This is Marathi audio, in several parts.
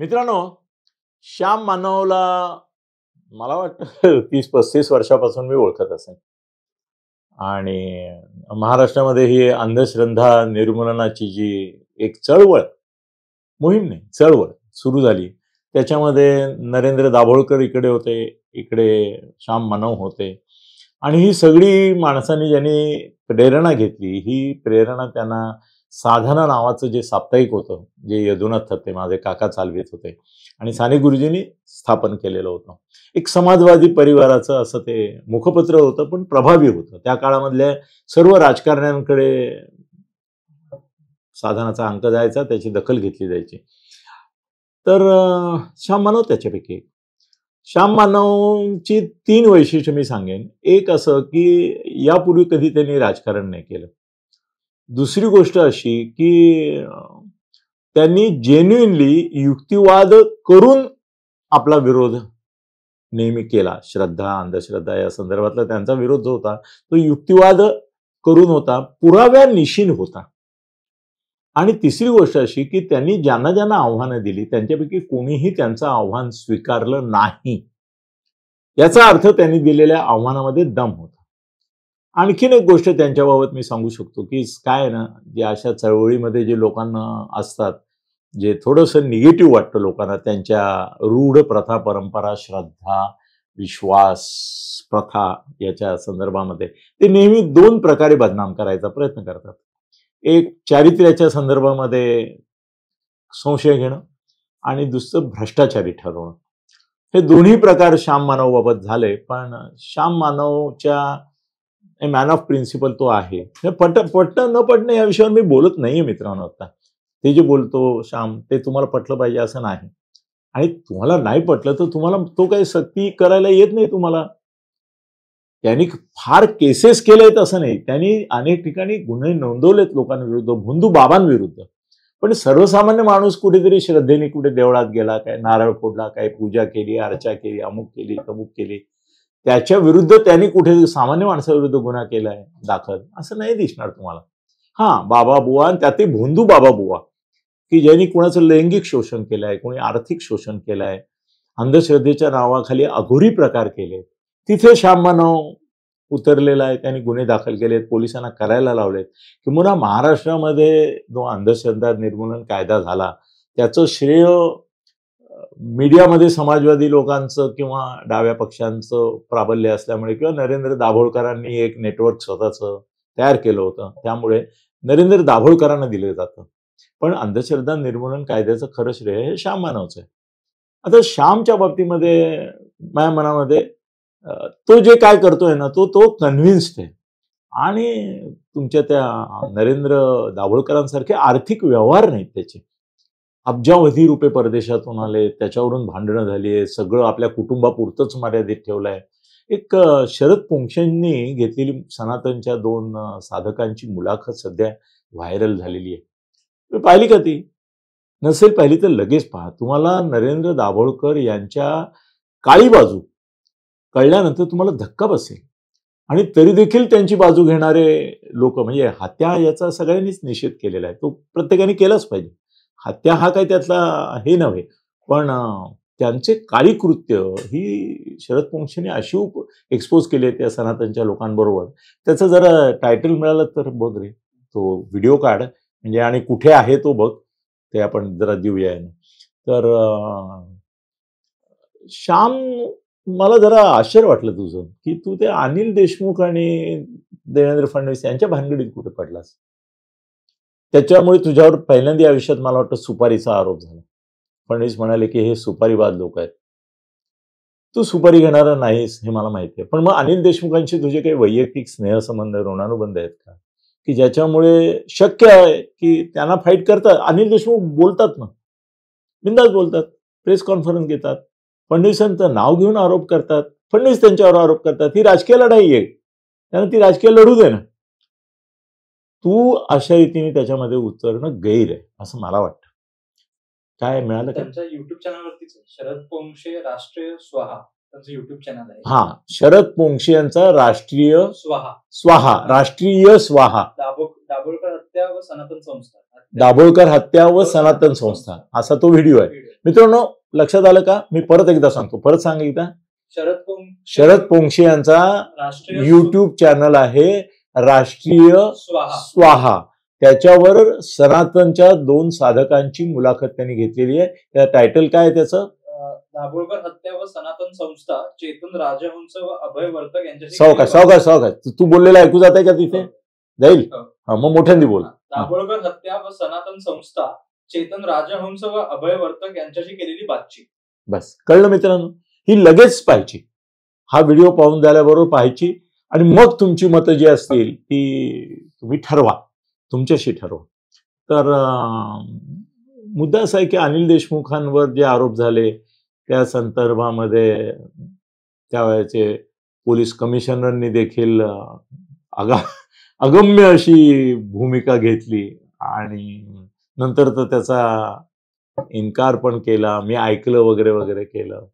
मित्रांनो, श्याम मानवला मला वाटतं 30-35 वर्षापासून मी ओळखत असेन आणि महाराष्ट्रामध्ये ही अंधश्रद्धा निर्मूलनाची जी एक मोहीम नाही चळवळ सुरू झाली, त्याच्यामध्ये नरेंद्र दाभोळकर इकडे होते, इकडे श्याम मानव होते आणि ही सगळी माणसांनी ज्यांनी प्रेरणा घेतली, ही प्रेरणा त्यांना साधना नावाचं जे साप्ताहिक होतं, जे यदुनाथ थत्ते माझे काका चालवित होते आणि साने गुरुजींनी स्थापन केलेलं होतं. एक समाजवादी परिवाराचं असं ते मुखपत्र होतं, पण प्रभावी होतं. त्या काळामधल्या सर्व राजकारण्यांकडे साधनाचा अंक जायचा, त्याची दखल घेतली जायची. तर श्याम मानव त्याच्यापैकी एक. श्याम मानवची 3 वैशिष्ट्य मी सांगेन. एक असं की यापूर्वी कधी त्यांनी राजकारण नाही केलं. दुसरी गोष्ट अशी की त्यांनी जेन्युइनली युक्तिवाद करून आपला विरोध नेहमी केला. श्रद्धा अंधश्रद्धा या संदर्भातला त्यांचा विरोध जो होता तो युक्तिवाद करून होता, पुराव्यानिशीन होता. आणि तिसरी गोष्ट अशी की त्यांनी ज्यांना ज्यांना आव्हानं दिली त्यांच्यापैकी कोणीही त्यांचं आव्हान स्वीकारलं नाही. याचा अर्थ त्यांनी दिलेल्या आव्हानामध्ये दम होता. आणखीन एक गोष्ट त्यांच्याबाबत मी सांगू शकतो की काय ना, जे अशा चळवळीमध्ये जे लोकांना असतात, जे थोडंसं निगेटिव्ह वाटतं लोकांना, त्यांच्या रूढ प्रथा परंपरा श्रद्धा विश्वास प्रथा याच्या संदर्भामध्ये ते नेहमी 2 प्रकारे बदनाम करायचा प्रयत्न करतात. एक चारित्र्याच्या संदर्भामध्ये संशय घेणं आणि दुसरं भ्रष्टाचारी ठरवणं. हे दोन्ही प्रकार श्याम मानवबाबत झाले. पण श्याम मानवच्या मॅन ऑफ प्रिन्सिपल तो आहे. पटणं न पटणं या विषयावर मी बोलत नाहीये मित्रांनो. आता ते जे बोलतो श्याम ते तुम्हाला पटलं पाहिजे असं नाही, आणि तुम्हाला नाही पटलं तर तुम्हाला तो काही सक्ती करायला येत नाही तुम्हाला. त्यांनी फार केसेस केलेत असं नाही, त्यांनी अनेक ठिकाणी गुन्हे नोंदवलेत लोकांविरुद्ध, भोंदू बाबांविरुद्ध. पण सर्वसामान्य माणूस कुठेतरी श्रद्धेने कुठे देवळात गेला, काय नारळ फोडला, काय पूजा केली, अर्चा केली, अमुक केली तमुक केली, त्याच्या विरुद्ध त्यांनी कुठे सामान्य माणसाविरुद्ध गुन्हा केलाय दाखल असं नाही दिसणार तुम्हाला. बाबा बुवा, आणि त्यातही भोंदू बाबा बुवा की ज्यांनी कुणाचं लैंगिक शोषण केलंय, कोणी आर्थिक शोषण केलंय, अंधश्रद्धेच्या नावाखाली अघोरी प्रकार केले, तिथे श्याम मानव उतरलेला आहे. त्यांनी गुन्हे दाखल केलेत, पोलिसांना करायला लावलेत. किंवा महाराष्ट्रामध्ये जो अंधश्रद्धा निर्मूलन कायदा झाला त्याचं श्रेय मीडियामध्ये समाजवादी लोकांचं किंवा डाव्या पक्षांचं प्राबल्य असल्यामुळे किंवा नरेंद्र दाभोळकरांनी एक नेटवर्क स्वतःचं तयार केलं होतं, त्यामुळे नरेंद्र दाभोळकरांना दिलं जातं. पण अंधश्रद्धा निर्मूलन कायद्याचं खरं श्रेय हे श्याम मानवचं आहे. आता श्यामच्या बाबतीमध्ये माझ्या मनामध्ये तो जे काय करतोय ना तो कन्व्हिन्स्ड आहे. आणि तुमच्या त्या नरेंद्र दाभोळकरांसारखे आर्थिक व्यवहार नाहीत त्याचे. अब्जावधी रुपये परदेशातून आले, त्याच्यावरून भांडणं झाली आहे, सगळं आपल्या कुटुंबापुरतंच मर्यादित ठेवलंय. एक शरद पोंक्षेंनी घेतलेली सनातनच्या 2 साधकांची मुलाखत सध्या व्हायरल झालेली आहे. पाहिली का ती? नसेल पाहिली तर लगेच पहा. तुम्हाला नरेंद्र दाभोळकर यांच्या काळी बाजू कळल्यानंतर तुम्हाला धक्का बसेल. आणि तरी देखील त्यांची बाजू घेणारे लोक, म्हणजे हत्या याचा सगळ्यांनीच निषेध केलेला आहे, तो प्रत्येकाने केलाच पाहिजे. हत्या हा काही त्यातला हे नव्हे, पण त्यांचे काळी कृत्य ही शरद पोंक्षेने अशी एक्सपोज केली त्या सनातनच्या लोकांबरोबर. त्याचं जरा टायटल मिळालं तर बघ रे, तो व्हिडिओ काढ म्हणजे, आणि कुठे आहे तो बघ, ते आपण जरा देऊया. तर श्याम, मला जरा आश्चर्य वाटलं तुझं की तू ते अनिल देशमुख आणि देवेंद्र फडणवीस यांच्या भानगडीत कुठे पडलास. त्याच्यामुळे तुझ्यावर पहिल्यांदा आयुष्यात मला वाटतं सुपारीचा आरोप झाला. फडणवीस म्हणाले की हे सुपारीबाज लोक आहेत. तू सुपारी घेणारा नाहीस हे मला माहिती आहे, पण मग अनिल देशमुखांशी तुझे काही वैयक्तिक स्नेहसंबंध ऋणानुबंध आहेत का, की ज्याच्यामुळे शक्य आहे की त्यांना फाईट करतात. अनिल देशमुख बोलतात ना, बिंदास बोलतात, प्रेस कॉन्फरन्स घेतात, फडणवीसांचं नाव घेऊन आरोप करतात, फडणवीस त्यांच्यावर आरोप करतात. ही राजकीय लढाई आहे, त्यांना ती राजकीय लढू दे ना. तू अशा रीतीने त्याच्यामध्ये उतरणं गैर आहे असं मला वाटतं. काय मिळालं का? त्यांच्या युट्यूब चॅनलवरतीच शरद पोंक्षे राष्ट्रीय स्वाहा युट्यूब चॅनल आहे. हा, शरद पोंक्षे यांचा राष्ट्रीय स्वाहा स्वाहा राष्ट्रीय स्वाहा दाभोळकर हत्या व सनातन संस्था दाभोळकर हत्या व सनातन संस्था असा तो व्हिडिओ आहे. मित्रांनो, लक्षात आलं का? मी परत एकदा सांगतो, परत सांग एकदा. शरद पोंक्षे यांचा युट्यूब चॅनल आहे राष्ट्रीय स्वाहा. त्याच्यावर सनातनच्या 2 साधकांची मुलाखत त्यांनी घेतलेली आहे. त्या टायटल काय आहे त्याचं? दाभोळकर हत्या व सनातन संस्था, चेतन राजहंस व अभय वर्तक यांच्याशी. सावकाश तू बोललेला ऐकू जात आहे का तिथे? जाईल? मग मोठ्यांदी बोल. दाभोळकर हत्या व सनातन संस्था, चेतन राजहंस व अभय वर्तक यांच्याशी केलेली बातचीत. बस कळलं मित्रांनो? ही लगेच पाहायची, हा व्हिडिओ पाहून झाल्याबरोबर पाहायची आणि मग तुमची मतं जी असतील ती तुम्ही ठरवा, तुमच्याशी ठरवा. तर मुद्दा असा आहे की अनिल देशमुखांवर जे आरोप झाले त्या संदर्भामध्ये त्यावेळेचे पोलीस कमिशनरनी देखील अगम्य अशी भूमिका घेतली आणि नंतर तर त्याचा इन्कार पण केला. मी ऐकलं वगैरे वगैरे केलं.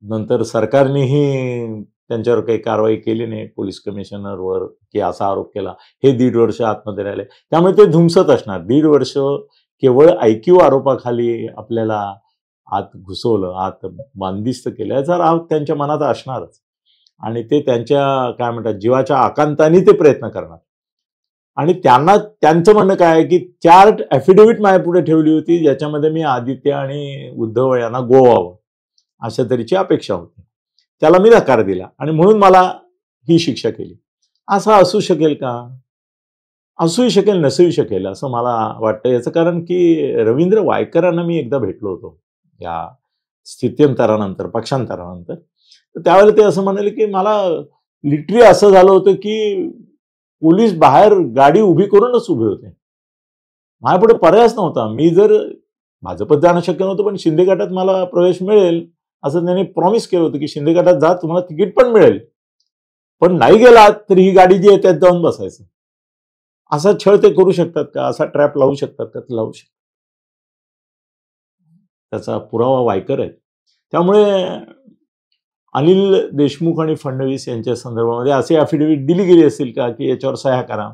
नंतर सरकारनेही त्यांच्यावर काही कारवाई केली नाही पोलीस कमिशनरवर की असा आरोप केला. हे 1.5 वर्ष आतमध्ये राहिले, त्यामुळे ते धुमसत असणार. 1.5 वर्ष केवळ ऐकीव आरोपाखाली आपल्याला आत घुसवलं, आत बंदिस्त केलं, याचा राग त्यांच्या मनात असणारच. आणि ते त्यांच्या काय म्हणतात जीवाच्या आकांताने ते प्रयत्न करणार. आणि त्यांना त्यांचं म्हणणं काय आहे की 4 ॲफिडेव्हिट माझ्यापुढे ठेवली होती ज्याच्यामध्ये मी आदित्य आणि उद्धव यांना गोवावं अशा तऱ्हेची अपेक्षा होती. त्याला मी नकार दिला आणि म्हणून मला ही शिक्षा केली. असं असू शकेल का? असूही शकेल, नसूही शकेल असं मला वाटतं. याचं कारण की रवींद्र वायकरांना मी एकदा भेटलो होतो या स्थित्यंतरानंतर, पक्षांतरानंतर. तर त्यावेळेला ते असं म्हणाले की मला लिटरली असं झालं होतं की पोलीस बाहेर गाडी उभी करूनच उभे होते, माझ्यापुढे पर्यायच नव्हता. मी जर भाजपत जाणं शक्य नव्हतं पण शिंदे गटात मला प्रवेश मिळेल असं त्यांनी प्रॉमिस केलं होतं की शिंदे गटात जा, तुम्हाला तिकीट पण मिळेल, पण नाही गेलात तरी ही गाडी जी आहे त्यात जाऊन बसायचं. असा छळ ते करू शकतात का? असा ट्रॅप लावू शकतात का? ते लावू शकतात. त्याचा पुरावा वायकर आहे. त्यामुळे अनिल देशमुख आणि फडणवीस यांच्या संदर्भामध्ये असे ॲफिडेव्हिट दिली गेली असतील का की याच्यावर सह्या करा?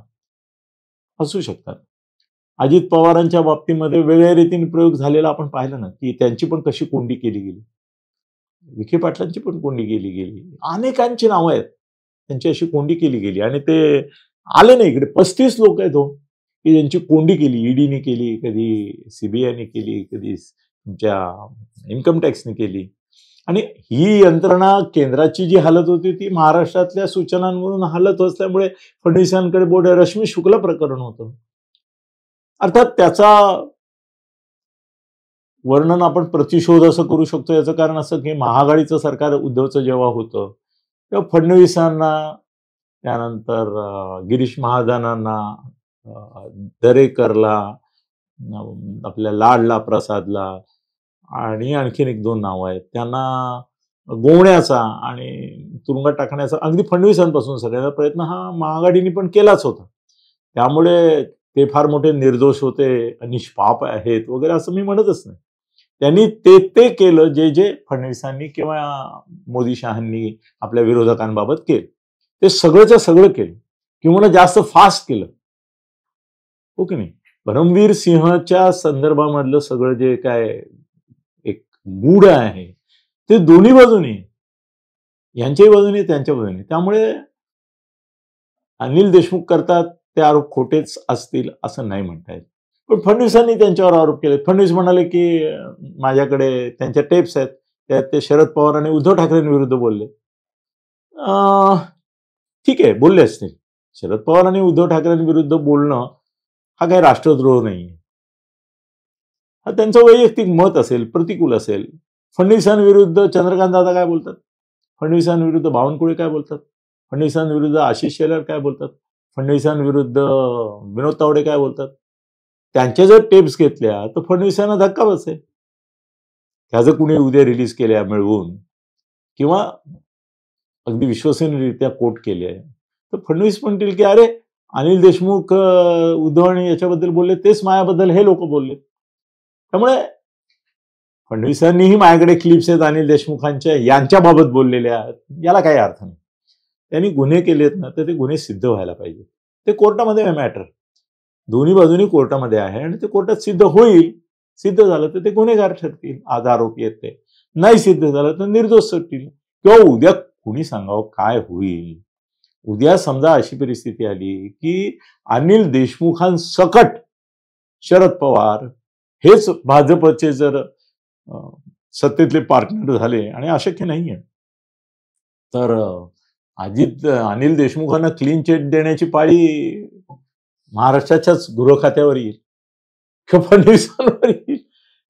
असू शकतात. अजित पवारांच्या बाबतीमध्ये वेगळ्या रीतीने प्रयोग झालेला आपण पाहिलं ना की त्यांची पण कशी कोंडी केली गेली. विखे पाटलांची पण कोंडी केली गेली. अनेकांची नावं आहेत त्यांची अशी कोंडी केली गेली आणि ते आले नाही इकडे. 35 लोक आहेत हो की ज्यांची कोंडी केली. ईडीने केली, कधी सीबीआयने केली, कधी तुमच्या इन्कम टॅक्सने केली. आणि ही यंत्रणा केंद्राची जी हालत होती ती महाराष्ट्रातल्या सूचनांवरून हालत असल्यामुळे फडणवीसांकडे बोर्ड रश्मी शुक्ला प्रकरण होतं. अर्थात त्याचा वर्णन आपण प्रतिशोध असं करू शकतो. याचं कारण असं की महाआघाडीचं सरकार उद्धवचं जेव्हा होतं तेव्हा फडणवीसांना, त्यानंतर गिरीश महाजनांना, दरेकरला, आपल्या लाडला प्रसादला आणि आणखीन 1-2 नावं आहेत, त्यांना गोवण्याचा आणि तुरुंगात टाकण्याचा अगदी फडणवीसांपासून सगळ्याचा प्रयत्न हा महाआघाडीने पण केलाच होता. त्यामुळे ते फार मोठे निर्दोष होते, निष्पाप आहेत वगैरे असं मी म्हणतच नाही. त्यांनी ते केलं जे फडणवीसांनी किंवा मोदी शहांनी आपल्या विरोधकांबाबत केलं. ते सगळंच्या सगळं केलं किंवा जास्त फास्ट केलं, हो की नाही? परमवीर सिंहच्या संदर्भामधलं सगळं जे काय एक गूढ आहे ते दोन्ही बाजूने, यांच्याही बाजूने त्यांच्या बाजूने. त्यामुळे अनिल देशमुख करतात ते आरोप खोटेच असतील असं नाही म्हणता येत. पण फडणवीसांनी त्यांच्यावर आरोप केले. फडणवीस म्हणाले की माझ्याकडे त्यांच्या टेप्स आहेत, त्यात ते शरद पवार आणि उद्धव ठाकरेंविरुद्ध बोलले. ठीक आहे, बोलले असतील. शरद पवार आणि उद्धव ठाकरेंविरुद्ध बोलणं हा काही राष्ट्रद्रोह नाही, हा त्यांचं वैयक्तिक मत असेल, प्रतिकूल असेल. फडणवीसांविरुद्ध चंद्रकांत दादा काय बोलतात, फडणवीसांविरुद्ध बावनकुळे काय बोलतात, फडणवीसांविरुद्ध आशिष शेलार काय बोलतात, फडणवीसांविरुद्ध विनोद तावडे काय बोलतात. त्यांच्या जर टेप्स घेतल्या तर फडणवीसांना धक्का बसेल. त्या जर कुणी उद्या रिलीज केल्या मिळवून किंवा अगदी विश्वसनीयरित्या कोट केले तर फडणवीस म्हणतील की अरे अनिल देशमुख उद्धव आणि याच्याबद्दल बोलले तेच माझ्याबद्दल हे लोक बोलले. त्यामुळे फडणवीसांनीही माझ्याकडे क्लिप्स आहेत अनिल देशमुखांच्या यांच्या बाबत बोललेल्या, याला काही अर्थ नाही. त्यांनी गुन्हे केलेत ना, तर ते गुन्हे सिद्ध व्हायला पाहिजे. ते कोर्टामध्ये मॅटर, दोन्ही बाजूनी कोर्टामध्ये आहे आणि ते कोर्टात सिद्ध होईल. सिद्ध झालं तर ते गुन्हेगार ठरतील, आज आरोपी आहेत ते. नाही सिद्ध झालं तर निर्दोष सुटतील. किंवा उद्या कुणी सांगावं काय होईल. उद्या समजा अशी परिस्थिती आली की अनिल देशमुखांसकट शरद पवार हेच भाजपचे जर सत्तेतले पार्टनर झाले, आणि अशक्य नाहीये, तर अनिल देशमुखांना क्लीन चिट देण्याची पाळी महाराष्ट्राच्याच गृह खात्यावर येईल किंवा फडणवीसांवर येईल,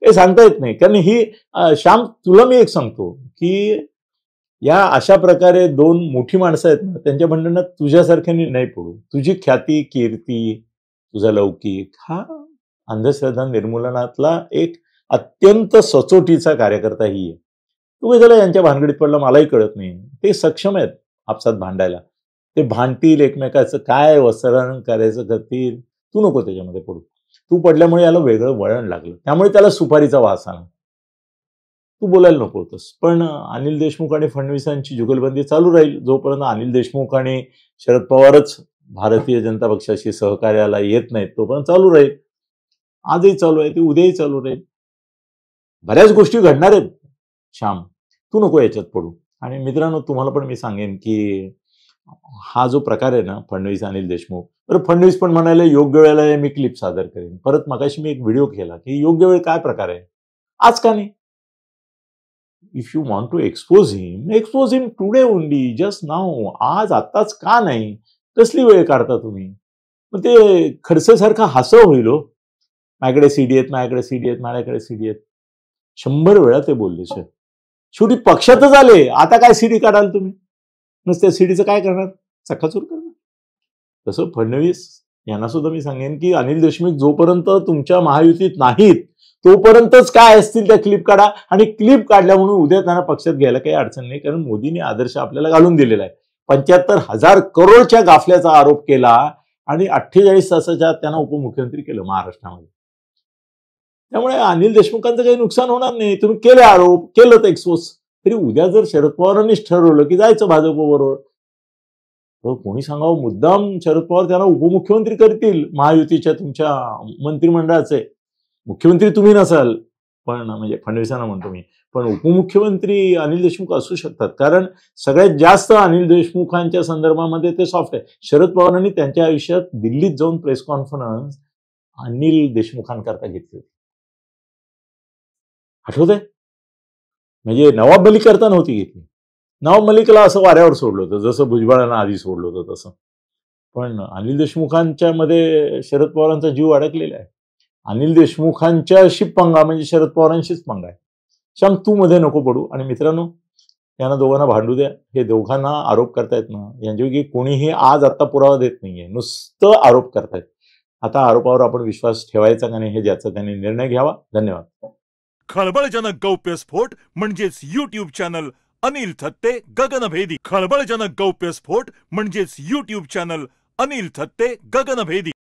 हे सांगता येत नाही. कारण ही श्याम, तुला मी एक सांगतो की या अशा प्रकारे दोन मोठी माणसं आहेत ना, त्यांच्या भांडणात तुझ्यासारख्याने नाही पडू. तुझी ख्याती, कीर्ती, तुझा लौकिक हा अंधश्रद्धा निर्मूलनातला एक अत्यंत सचोटीचा कार्यकर्ता ही आहे. तू कशाला यांच्या भानगडीत पडला मलाही कळत नाही. ते सक्षम आहेत आपसात भांडायला, ते भांडतील, एकमेकाचं काय वस्त्रण करायचं करतील. तू नको त्याच्यामध्ये पडू. तू पडल्यामुळे याला वेगळं वळण लागलं, त्यामुळे त्याला सुपारीचा वास आला. तू बोलायला नको होतंस. पण अनिल देशमुख आणि फडणवीसांची जुगलबंदी चालू राहील जोपर्यंत अनिल देशमुख आणि शरद पवारच भारतीय जनता पक्षाशी सहकार्याला येत नाहीत, तोपर्यंत चालू राहील. आजही चालू आहे, ते उद्याही चालू राहील. बऱ्याच गोष्टी घडणार आहेत श्याम, तू नको याच्यात पडू. आणि मित्रांनो, तुम्हाला पण मी सांगेन की हा जो प्रकार आहे ना, फडणवीस अनिल देशमुख, तर फडणवीस पण म्हणाले योग्य वेळेला मी क्लिप सादर करेन. परत मगाशी मी एक व्हिडिओ केला की योग्य वेळ काय प्रकार आहे, आज का नाही. If you want to expose him today only, just now. आज आत्ताच का नाही, कसली वेळ काढता तुम्ही. मग ते खडसेसारखं हसं होईल हो. माझ्याकडे सीडी आहेत, माझ्याकडे सीडी आहेत, माझ्याकडे सीडी आहेत. 100 वेळा ते बोलले. शेवटी पक्षातच आले, आता काय सीडी काढाल तुम्ही. नुसत्या सीडीचं काय करणार, चक्काचूर करणार. तसं फडणवीस यांना सुद्धा मी सांगेन की अनिल देशमुख जोपर्यंत तुमच्या महायुतीत नाहीत तोपर्यंतच काय असतील त्या क्लिप काढा. आणि क्लिप काढल्या म्हणून उद्या त्यांना पक्षात घ्यायला काही अडचण नाही, कारण मोदींनी आदर्श आपल्याला घालून दिलेला आहे. 75,000 करोडच्या गाफल्याचा आरोप केला आणि 48 तासाच्या त्यांना उपमुख्यमंत्री केलं महाराष्ट्रामध्ये. त्यामुळे अनिल देशमुखांचं काही नुकसान होणार नाही. तुम्ही केले आरोप, केलं तर एक्सपोज. तरी उद्या जर शरद पवारांनीच ठरवलं की जायचं भाजपबरोबर, तर कोणी सांगावं मुद्दाम शरद पवार त्यांना उपमुख्यमंत्री करतील महायुतीच्या तुमच्या मंत्रिमंडळाचे. मुख्यमंत्री तुम्ही नसाल, पण म्हणजे फडणवीसांना म्हणतो मी, पण उपमुख्यमंत्री अनिल देशमुख असू शकतात. कारण सगळ्यात जास्त अनिल देशमुखांच्या संदर्भामध्ये ते सॉफ्ट आहे. शरद पवारांनी त्यांच्या आयुष्यात दिल्लीत जाऊन प्रेस कॉन्फरन्स अनिल देशमुखांकरता घेतली होती, आठवतंय. म्हणजे नवाब मलिक करता नव्हती घेतली. नवाब मलिकला असं वाऱ्यावर सोडलं होतं, जसं भुजबळांना आधी सोडलं होतं तसं. पण अनिल देशमुखांच्या मध्ये शरद पवारांचा जीव अडकलेला आहे. अनिल देशमुखांच्याशी पंगा म्हणजे शरद पवारांशीच पंगा आहे. श्याम, तू मध्ये नको पडू. आणि मित्रांनो, यांना दोघांना भांडू द्या. हे दोघांना आरोप करतायत ना, यांच्यापैकी कोणीही आज आत्ता पुरावा देत नाहीये, नुसतं आरोप करतायत. आता आरोपावर आपण विश्वास ठेवायचा का नाही हे ज्याचा त्यांनी निर्णय घ्यावा. धन्यवाद. खळबळजनक गौप्यस्फोट म्हणजेच YouTube चॅनल अनिल थत्ते गगनभेदी. खळबळजनक गौप्यस्फोट म्हणजेच YouTube चॅनल अनिल थत्ते गगनभेदी.